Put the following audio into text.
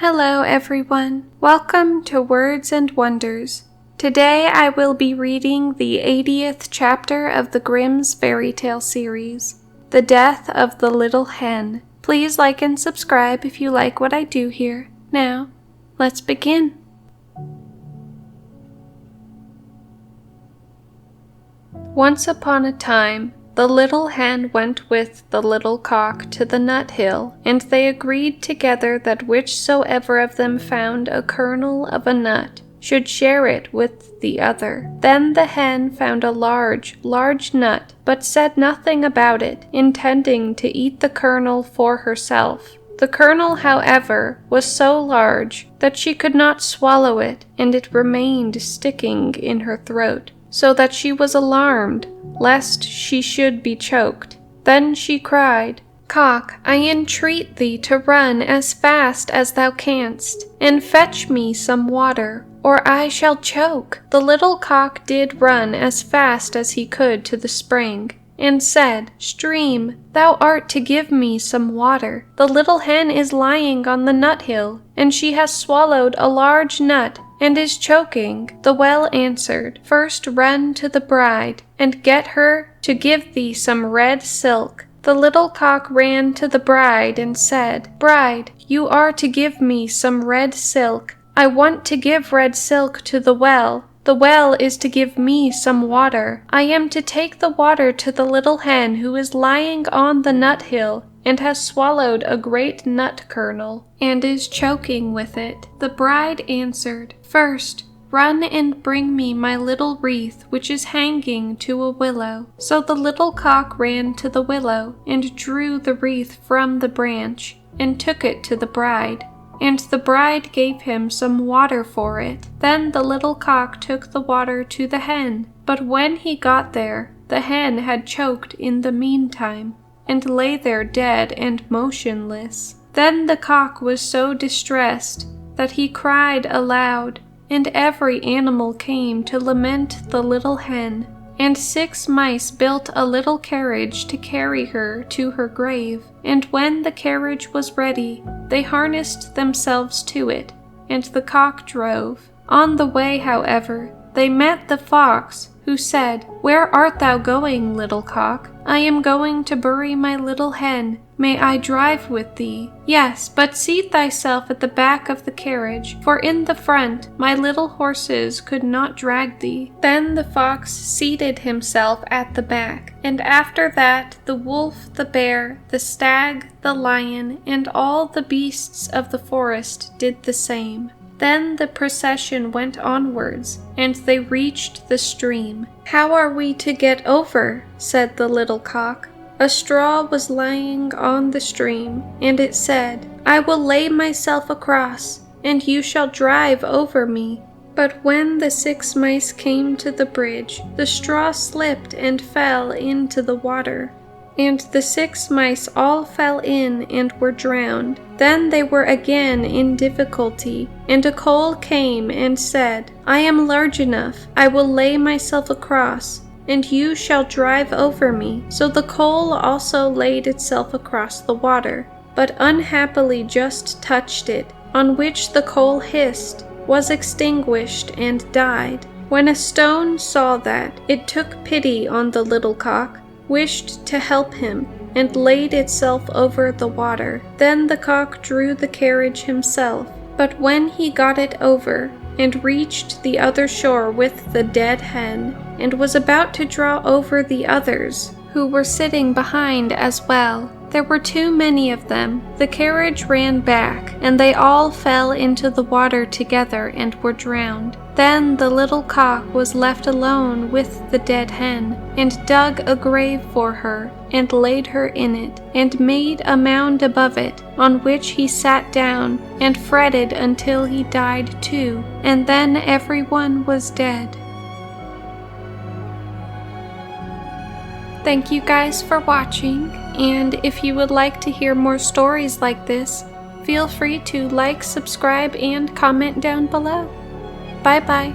Hello everyone, welcome to Words and Wonders. Today I will be reading the 80th chapter of the Grimm's Fairytale series, The Death of the Little Hen. Please like and subscribe if you like what I do here. Now, let's begin. Once upon a time, the little hen went with the little cock to the nut hill, and they agreed together that whichsoever of them found a kernel of a nut should share it with the other. Then the hen found a large nut, but said nothing about it, intending to eat the kernel for herself. The kernel, however, was so large that she could not swallow it, and it remained sticking in her throat, so that she was alarmed lest she should be choked. Then she cried, "Cock, I entreat thee to run as fast as thou canst, and fetch me some water, or I shall choke." The little cock did run as fast as he could to the spring, and said, "Stream, thou art to give me some water. The little hen is lying on the nut hill, and she has swallowed a large nut, and is choking." The well answered, "First run to the bride, and get her to give thee some red silk." The little cock ran to the bride and said, "Bride, you are to give me some red silk. I want to give red silk to the well. The well is to give me some water. I am to take the water to the little hen who is lying on the nut hill, and has swallowed a great nut kernel, and is choking with it." The bride answered, "First, run and bring me my little wreath which is hanging to a willow." So the little cock ran to the willow, and drew the wreath from the branch, and took it to the bride. And the bride gave him some water for it. Then the little cock took the water to the hen, but when he got there, the hen had choked in the meantime, and lay there dead and motionless. Then the cock was so distressed that he cried aloud, and every animal came to lament the little hen, and 6 mice built a little carriage to carry her to her grave. And when the carriage was ready, they harnessed themselves to it, and the cock drove. On the way, however, they met the fox, who said, "Where art thou going, little cock?" "I am going to bury my little hen. May I drive with thee?" "Yes, but seat thyself at the back of the carriage, for in the front my little horses could not drag thee." Then the fox seated himself at the back, and after that the wolf, the bear, the stag, the lion, and all the beasts of the forest did the same. Then the procession went onwards, and they reached the stream. "How are we to get over?" said the little cock. A straw was lying on the stream, and it said, "I will lay myself across, and you shall drive over me." But when the 6 mice came to the bridge, the straw slipped and fell into the water, and the 6 mice all fell in and were drowned. Then they were again in difficulty, and a coal came and said, "I am large enough, I will lay myself across, and you shall drive over me." So the coal also laid itself across the water, but unhappily just touched it, on which the coal hissed, was extinguished, and died. When a stone saw that, it took pity on the little cock, wished to help him, and laid itself over the water. Then the cock drew the carriage himself, but when he got it over, and reached the other shore with the dead hen, and was about to draw over the others, who were sitting behind as well, there were too many of them. The carriage ran back, and they all fell into the water together and were drowned. Then the little cock was left alone with the dead hen, and dug a grave for her, and laid her in it, and made a mound above it, on which he sat down, and fretted until he died too, and then everyone was dead. Thank you guys for watching, and if you would like to hear more stories like this, feel free to like, subscribe, and comment down below. Bye bye.